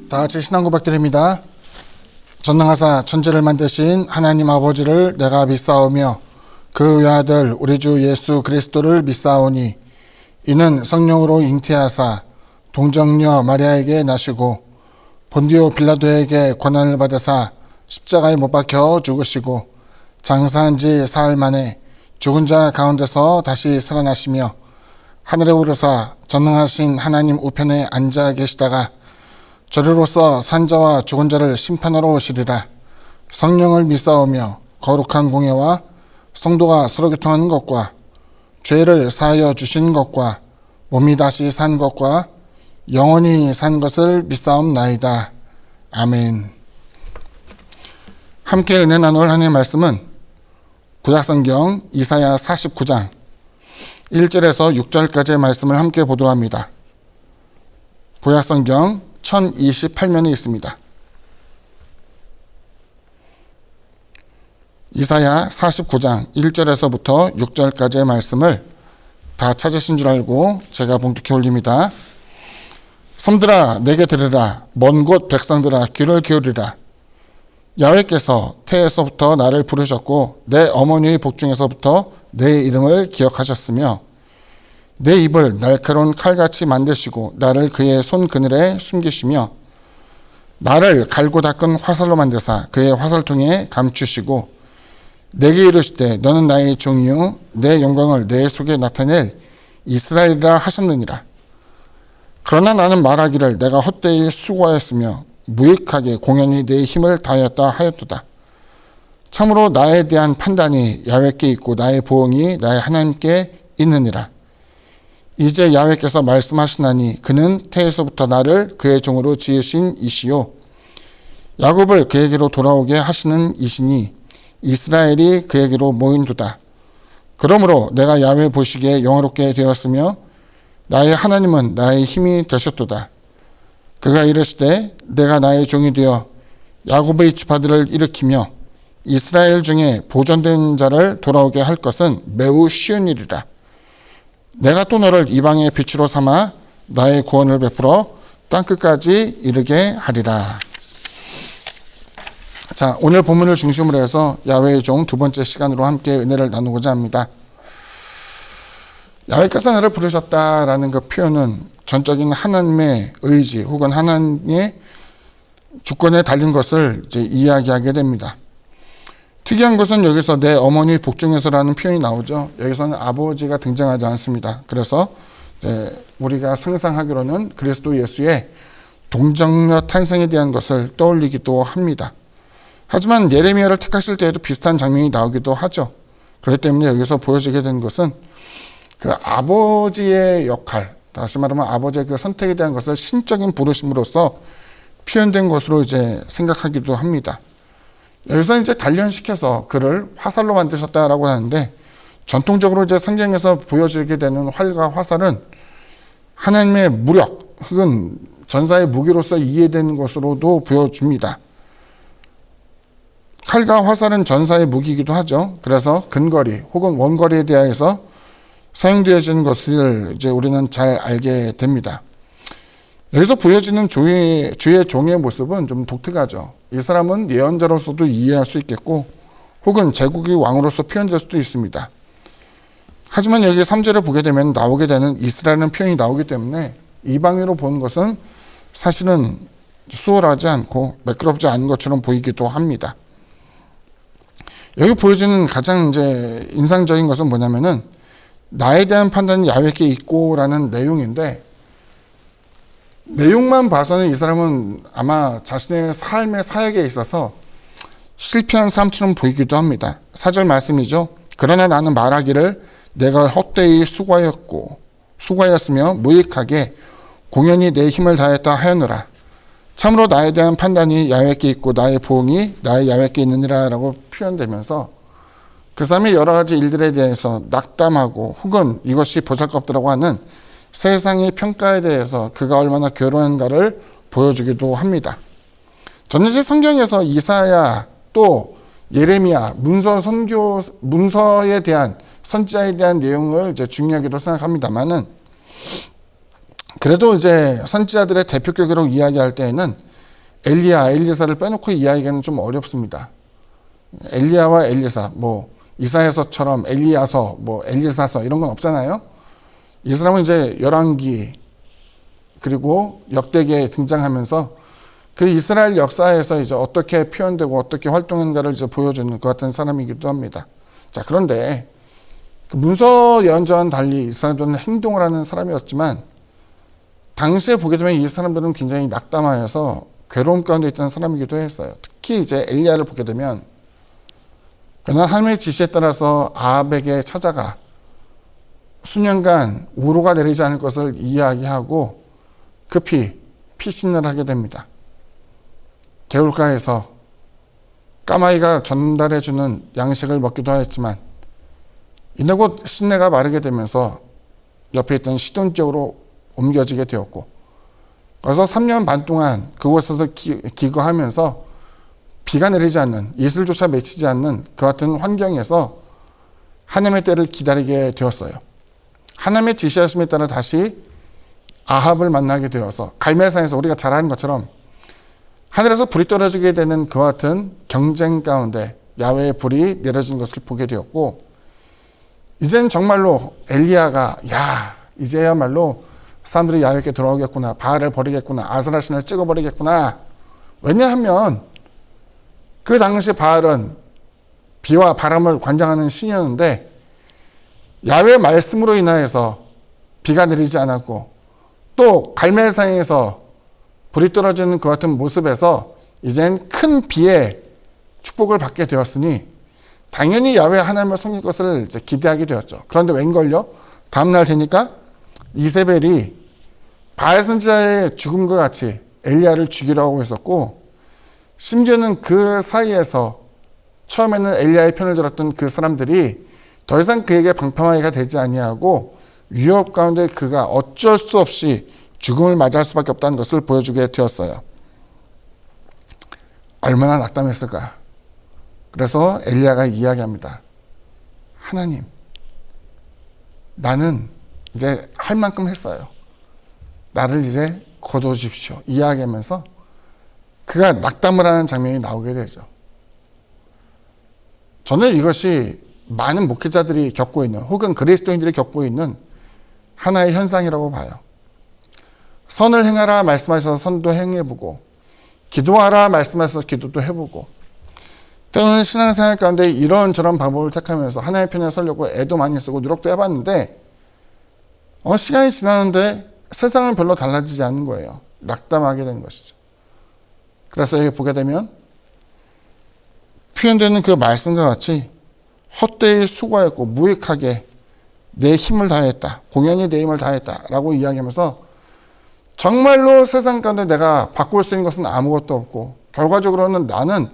다 같이 신앙 고백드립니다. 전능하사 천지를 만드신 하나님 아버지를 내가 믿사오며 그 외아들 우리 주 예수 그리스도를 믿사오니 이는 성령으로 잉태하사 동정녀 마리아에게 나시고 본디오 빌라도에게 고난을 받으사 십자가에 못 박혀 죽으시고 장사한 지 사흘 만에 죽은 자 가운데서 다시 살아나시며 하늘에 오르사 전능하신 하나님 우편에 앉아 계시다가 저리로서 산자와 죽은 자를 심판하러 오시리라. 성령을 믿사오며 거룩한 공예와 성도가 서로 교통하는 것과 죄를 사하여 주신 것과 몸이 다시 산 것과 영원히 산 것을 믿사옵나이다. 아멘. 함께 은혜 나눌 하나님의 말씀은 구약성경 이사야 49장 1절에서 6절까지의 말씀을 함께 보도록 합니다. 구약성경 1028면이 있습니다. 이사야 49장 1절에서부터 6절까지의 말씀을 다 찾으신 줄 알고 제가 봉독해 올립니다. 섬들아 내게 들으라. 먼 곳 백성들아 귀를 기울이라. 야훼께서 태에서부터 나를 부르셨고 내 어머니의 복중에서부터 내 이름을 기억하셨으며 내 입을 날카로운 칼같이 만드시고 나를 그의 손 그늘에 숨기시며 나를 갈고 닦은 화살로 만드사 그의 화살통에 감추시고 내게 이르시되 너는 나의 종이요 내 영광을 내 속에 나타낼 이스라엘이라 하셨느니라. 그러나 나는 말하기를 내가 헛되이 수고하였으며 무익하게 공연히 내 힘을 다하였다 하였도다. 참으로 나에 대한 판단이 야훼께 있고 나의 보응이 나의 하나님께 있느니라. 이제 야훼께서 말씀하시나니 그는 태에서부터 나를 그의 종으로 지으신 이시요 야곱을 그에게로 돌아오게 하시는 이시니 이스라엘이 그에게로 모인도다. 그러므로 내가 야훼 보시기에 영화롭게 되었으며 나의 하나님은 나의 힘이 되셨도다. 그가 이르시되 내가 나의 종이 되어 야곱의 지파들을 일으키며 이스라엘 중에 보존된 자를 돌아오게 할 것은 매우 쉬운 일이라. 내가 또 너를 이방의 빛으로 삼아 나의 구원을 베풀어 땅끝까지 이르게 하리라. 자, 오늘 본문을 중심으로 해서 야훼의 종 두 번째 시간으로 함께 은혜를 나누고자 합니다. 야훼께서 나를 부르셨다라는 그 표현은 전적인 하나님의 의지 혹은 하나님의 주권에 달린 것을 이제 이야기하게 됩니다. 특이한 것은 여기서 내 어머니 복중에서라는 표현이 나오죠. 여기서는 아버지가 등장하지 않습니다. 그래서 우리가 상상하기로는 그리스도 예수의 동정녀 탄생에 대한 것을 떠올리기도 합니다. 하지만 예레미야를 택하실 때에도 비슷한 장면이 나오기도 하죠. 그렇기 때문에 여기서 보여지게 된 것은 그 아버지의 역할, 다시 말하면 아버지의 그 선택에 대한 것을 신적인 부르심으로서 표현된 것으로 이제 생각하기도 합니다. 여기서 이제 단련시켜서 그를 화살로 만드셨다라고 하는데 전통적으로 이제 성경에서 보여지게 되는 활과 화살은 하나님의 무력 혹은 전사의 무기로서 이해되는 것으로도 보여줍니다. 칼과 화살은 전사의 무기이기도 하죠. 그래서 근거리 혹은 원거리에 대해서 사용되어지는 것을 이제 우리는 잘 알게 됩니다. 여기서 보여지는 주의 종의 모습은 좀 독특하죠. 이 사람은 예언자로서도 이해할 수 있겠고 혹은 제국의 왕으로서 표현될 수도 있습니다. 하지만 여기 3절을 보게 되면 나오게 되는 이스라엘은 표현이 나오기 때문에 이방인으로 보는 것은 사실은 수월하지 않고 매끄럽지 않은 것처럼 보이기도 합니다. 여기 보여지는 가장 이제 인상적인 것은 뭐냐면은 나에 대한 판단이 야훼께 있고라는 내용인데 내용만 봐서는 이 사람은 아마 자신의 삶의 사역에 있어서 실패한 사람처럼 보이기도 합니다. 4절 말씀이죠. 그러나 나는 말하기를 내가 헛되이 수고하였으며 무익하게 공연히 내 힘을 다했다 하였노라. 참으로 나에 대한 판단이 야훼께 있고 나의 보응이 나의 야훼께 있느니라 라고 표현되면서 그 사람의 여러 가지 일들에 대해서 낙담하고 혹은 이것이 보잘것없다고 하는 세상의 평가에 대해서 그가 얼마나 괴로운가를 보여주기도 합니다. 저는 이제 성경에서 이사야 또 예레미야 문서에 대한 선지자에 대한 내용을 이제 중요하게도 생각합니다만은 그래도 이제 선지자들의 대표격으로 이야기할 때에는 엘리야, 엘리사를 빼놓고 이야기하기는 좀 어렵습니다. 엘리야와 엘리사, 뭐 이사야서처럼 엘리야서, 뭐 엘리사서 이런 건 없잖아요. 이 사람은 이제 열왕기 그리고 역대기에 등장하면서 그 이스라엘 역사에서 이제 어떻게 표현되고 어떻게 활동했는가를 이제 보여주는 것 같은 사람이기도 합니다. 자, 그런데 그 문서 예언자와는 달리 이 사람들은 행동을 하는 사람이었지만 당시에 보게 되면 이 사람들은 굉장히 낙담하여서 괴로움 가운데 있던 사람이기도 했어요. 특히 이제 엘리야를 보게 되면 그는 하나님의 지시에 따라서 아합에게 찾아가 수년간 우로가 내리지 않을 것을 이야기하고 급히 피신을 하게 됩니다. 개울가에서 까마귀가 전달해주는 양식을 먹기도 하였지만 이내 곧 시내가 마르게 되면서 옆에 있던 시돈 지역으로 옮겨지게 되었고 그래서 3년 반 동안 그곳에서 기거하면서 비가 내리지 않는, 이슬조차 맺히지 않는 그 같은 환경에서 하나님의 때를 기다리게 되었어요. 하나님의 지시하심에 따라 다시 아합을 만나게 되어서 갈멜산에서 우리가 잘 아는 것처럼 하늘에서 불이 떨어지게 되는 그 같은 경쟁 가운데 야훼의 불이 내려진 것을 보게 되었고 이젠 정말로 엘리야가 이제야말로 사람들이 야훼께 돌아오겠구나, 바알을 버리겠구나, 아스라 신을 찍어버리겠구나. 왜냐하면 그 당시 바알은 비와 바람을 관장하는 신이었는데 야훼의 말씀으로 인하여서 비가 내리지 않았고 또 갈멜산에서 불이 떨어지는 그 같은 모습에서 이젠 큰 비의 축복을 받게 되었으니 당연히 야훼 하나님을 섬길 것을 이제 기대하게 되었죠. 그런데 웬걸요? 다음날 되니까 이세벨이 바알 선지자의 죽음과 같이 엘리야를 죽이려 하고 있었고 심지어는 그 사이에서 처음에는 엘리야의 편을 들었던 그 사람들이 더 이상 그에게 방패막이가 되지 아니하고 위협 가운데 그가 어쩔 수 없이 죽음을 맞이할 수밖에 없다는 것을 보여주게 되었어요. 얼마나 낙담했을까. 그래서 엘리야가 이야기합니다. 하나님, 나는 이제 할 만큼 했어요. 나를 이제 거둬주십시오. 이야기하면서 그가 낙담을 하는 장면이 나오게 되죠. 저는 이것이 많은 목회자들이 겪고 있는 혹은 그리스도인들이 겪고 있는 하나의 현상이라고 봐요. 선을 행하라 말씀하셔서 선도 행해보고 기도하라 말씀하셔서 기도도 해보고 때로는 신앙생활 가운데 이런저런 방법을 택하면서 하나님의 편에 서려고 애도 많이 쓰고 노력도 해봤는데 시간이 지나는데 세상은 별로 달라지지 않는 거예요. 낙담하게 되는 것이죠. 그래서 여기 보게 되면 표현되는 그 말씀과 같이 헛되이 수고하였고 무익하게 내 힘을 다했다. 공연히 내 힘을 다했다. 라고 이야기하면서 정말로 세상 가운데 내가 바꿀 수 있는 것은 아무것도 없고 결과적으로는 나는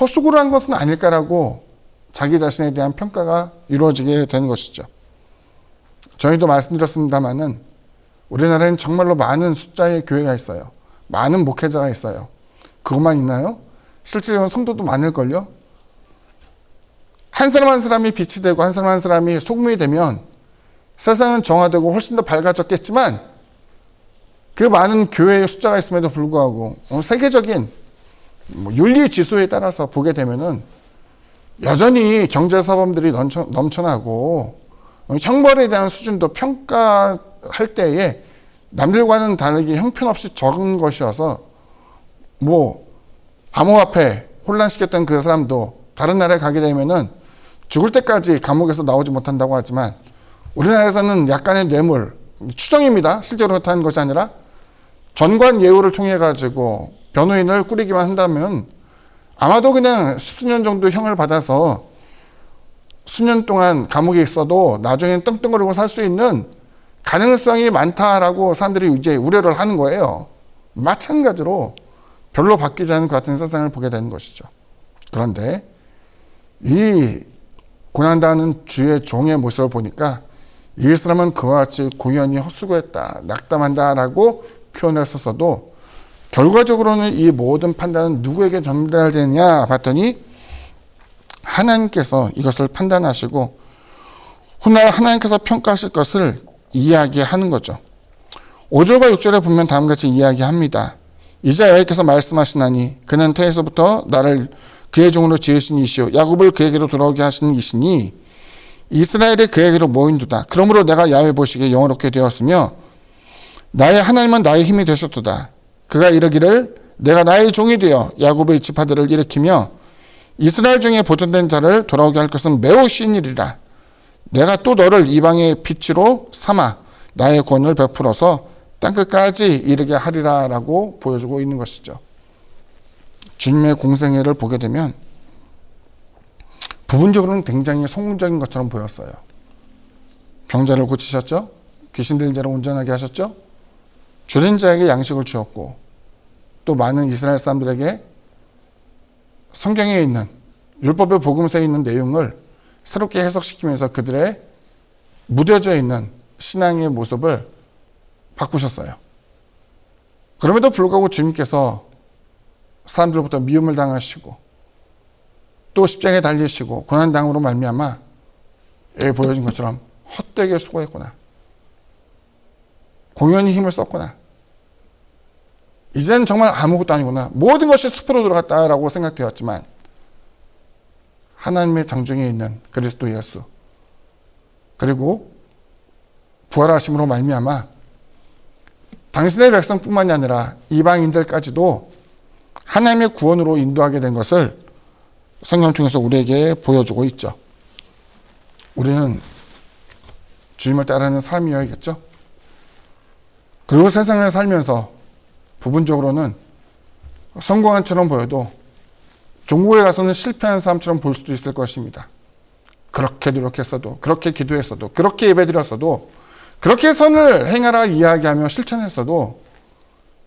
헛수고를 한 것은 아닐까라고 자기 자신에 대한 평가가 이루어지게 되는 것이죠. 저희도 말씀드렸습니다마는 우리나라에는 정말로 많은 숫자의 교회가 있어요. 많은 목회자가 있어요. 그것만 있나요? 실제로는 성도도 많을걸요? 한 사람 한 사람이 빛이 되고 한 사람 한 사람이 소금이 되면 세상은 정화되고 훨씬 더 밝아졌겠지만 그 많은 교회의 숫자가 있음에도 불구하고 세계적인 윤리 지수에 따라서 보게 되면은 여전히 경제사범들이 넘쳐나고 형벌에 대한 수준도 평가할 때에 남들과는 다르게 형편없이 적은 것이어서 암호화폐 혼란시켰던 그 사람도 다른 나라에 가게 되면은 죽을 때까지 감옥에서 나오지 못한다고 하지만 우리나라에서는 약간의 뇌물, 추정입니다. 실제로 그렇다는 것이 아니라 전관 예우를 통해 가지고 변호인을 꾸리기만 한다면 아마도 그냥 10수년 정도 형을 받아서 수년 동안 감옥에 있어도 나중에는 떵떵거리고 살 수 있는 가능성이 많다라고 사람들이 이제 우려를 하는 거예요. 마찬가지로 별로 바뀌지 않은 것 같은 세상을 보게 되는 것이죠. 그런데 이 고난당하는 주의 종의 모습을 보니까 이 사람은 그와 같이 공연히 헛수고했다, 낙담한다라고 표현했었어도 결과적으로는 이 모든 판단은 누구에게 전달되느냐 봤더니 하나님께서 이것을 판단하시고 훗날 하나님께서 평가하실 것을 이야기하는 거죠. 5절과 6절에 보면 다음같이 이야기합니다. 이제 여호와께서 말씀하시나니 그는 태에서부터 나를 그의 종으로 지으신 이시요 야곱을 그에게로 돌아오게 하시는 이시니 이스라엘이 그에게로 모인도다. 그러므로 내가 야훼 보시기에 영화롭게 되었으며 나의 하나님은 나의 힘이 되셨도다. 그가 이르기를 내가 나의 종이 되어 야곱의 지파들을 일으키며 이스라엘 중에 보존된 자를 돌아오게 할 것은 매우 쉬운 일이라. 내가 또 너를 이방의 빛으로 삼아 나의 구원을 베풀어서 땅끝까지 이르게 하리라 라고 보여주고 있는 것이죠. 주님의 공생애를 보게 되면 부분적으로는 굉장히 성공적인 것처럼 보였어요. 병자를 고치셨죠? 귀신 들린 자를 온전하게 하셨죠? 줄인 자에게 양식을 주었고 또 많은 이스라엘 사람들에게 성경에 있는 율법의 복음서에 있는 내용을 새롭게 해석시키면서 그들의 무뎌져 있는 신앙의 모습을 바꾸셨어요. 그럼에도 불구하고 주님께서 사람들로부터 미움을 당하시고 또 십자가에 달리시고 고난당으로 말미암아 여기 보여준 것처럼 헛되게 수고했구나. 공연히 힘을 썼구나. 이제는 정말 아무것도 아니구나. 모든 것이 숲으로 들어갔다라고 생각되었지만 하나님의 장중에 있는 그리스도 예수 그리고 부활하심으로 말미암아 당신의 백성뿐만이 아니라 이방인들까지도 하나님의 구원으로 인도하게 된 것을 성경을 통해서 우리에게 보여주고 있죠. 우리는 주님을 따르는 삶이어야겠죠. 그리고 세상을 살면서 부분적으로는 성공한 처럼 보여도 종국에 가서는 실패한 사람처럼 볼 수도 있을 것입니다. 그렇게 노력했어도, 그렇게 기도했어도, 그렇게 예배드렸어도, 그렇게 선을 행하라 이야기하며 실천했어도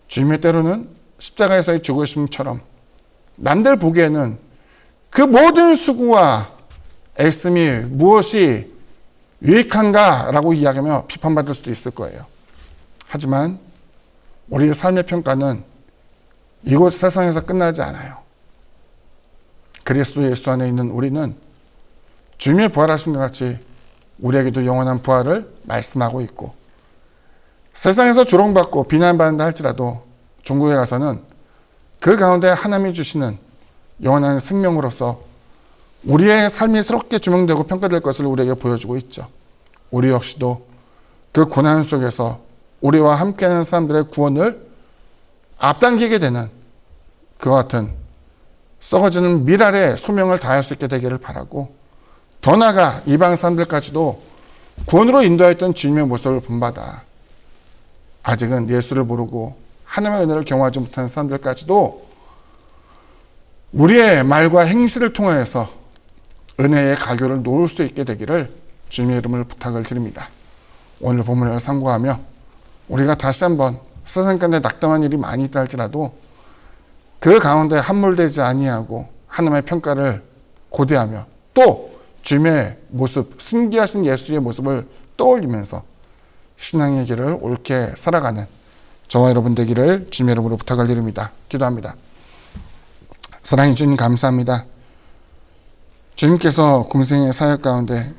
주님의 때로는 십자가에서의 죽으심처럼 남들 보기에는 그 모든 수고와 애씀이 무엇이 유익한가라고 이야기하며 비판받을 수도 있을 거예요. 하지만 우리의 삶의 평가는 이곳 세상에서 끝나지 않아요. 그리스도 예수 안에 있는 우리는 주님의 부활하심과 같이 우리에게도 영원한 부활을 말씀하고 있고 세상에서 조롱받고 비난받는다 할지라도 종국에 가서는 그 가운데 하나님이 주시는 영원한 생명으로서 우리의 삶이 새롭게 조명되고 평가될 것을 우리에게 보여주고 있죠. 우리 역시도 그 고난 속에서 우리와 함께하는 사람들의 구원을 앞당기게 되는 그와 같은 썩어지는 미랄의 소명을 다할 수 있게 되기를 바라고 더 나아가 이방 사람들까지도 구원으로 인도했던 주님의 모습을 본받아 아직은 예수를 모르고 하나님의 은혜를 경험하지 못한 사람들까지도 우리의 말과 행실을 통하여서 은혜의 가교를 놓을 수 있게 되기를 주님의 이름을 부탁을 드립니다. 오늘 본문을 상고하며 우리가 다시 한번 세상 가운데 낙담한 일이 많이 있다 할지라도 그 가운데 함몰되지 아니하고 하나님의 평가를 고대하며 또 주님의 모습, 승리하신 예수의 모습을 떠올리면서 신앙의 길을 옳게 살아가는 저와 여러분 되기를 주님의 이름으로 부탁을 드립니다. 기도합니다. 사랑해 주님 감사합니다. 주님께서 공생의 사역 가운데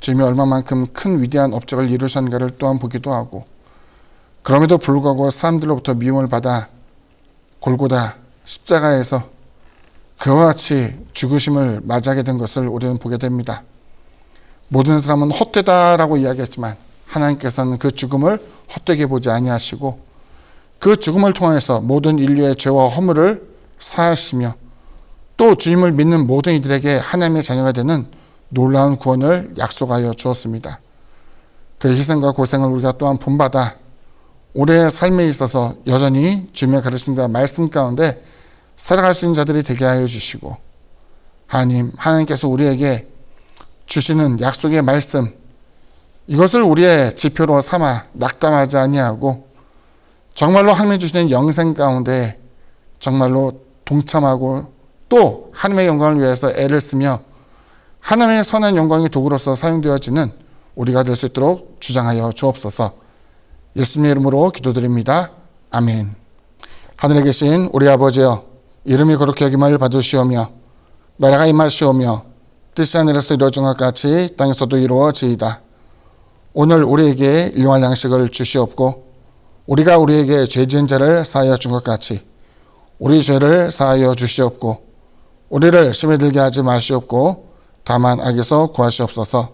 주님이 얼마만큼 큰 위대한 업적을 이루셨는가를 또한 보기도 하고 그럼에도 불구하고 사람들로부터 미움을 받아 골고다 십자가에서 그와 같이 죽으심을 맞이하게 된 것을 우리는 보게 됩니다. 모든 사람은 헛되다라고 이야기했지만 하나님께서는 그 죽음을 헛되게 보지 아니하시고 그 죽음을 통해서 모든 인류의 죄와 허물을 사하시며 또 주님을 믿는 모든 이들에게 하나님의 자녀가 되는 놀라운 구원을 약속하여 주었습니다. 그 희생과 고생을 우리가 또한 본받아 우리의 삶에 있어서 여전히 주님의 가르침과 말씀 가운데 살아갈 수 있는 자들이 되게 하여 주시고 하나님께서 우리에게 주시는 약속의 말씀 이것을 우리의 지표로 삼아 낙담하지 아니하고 정말로 하나님이 주시는 영생 가운데 정말로 동참하고 또 하나님의 영광을 위해서 애를 쓰며 하나님의 선한 영광의 도구로서 사용되어지는 우리가 될 수 있도록 주장하여 주옵소서. 예수님의 이름으로 기도드립니다. 아멘. 하늘에 계신 우리 아버지여 이름이 거룩히 여김을 받으시오며 나라가 임하시오며 뜻이 하늘에서 이루어진 것 같이 땅에서도 이루어지이다. 오늘 우리에게 일용할 양식을 주시옵고 우리가 우리에게 죄 지은 자를 사하여 준 것 같이 우리 죄를 사하여 주시옵고 우리를 심에 들게 하지 마시옵고 다만 악에서 구하시옵소서.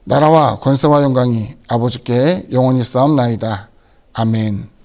나라와 권세와 영광이 아버지께 영원히 싸움나이다. 아멘.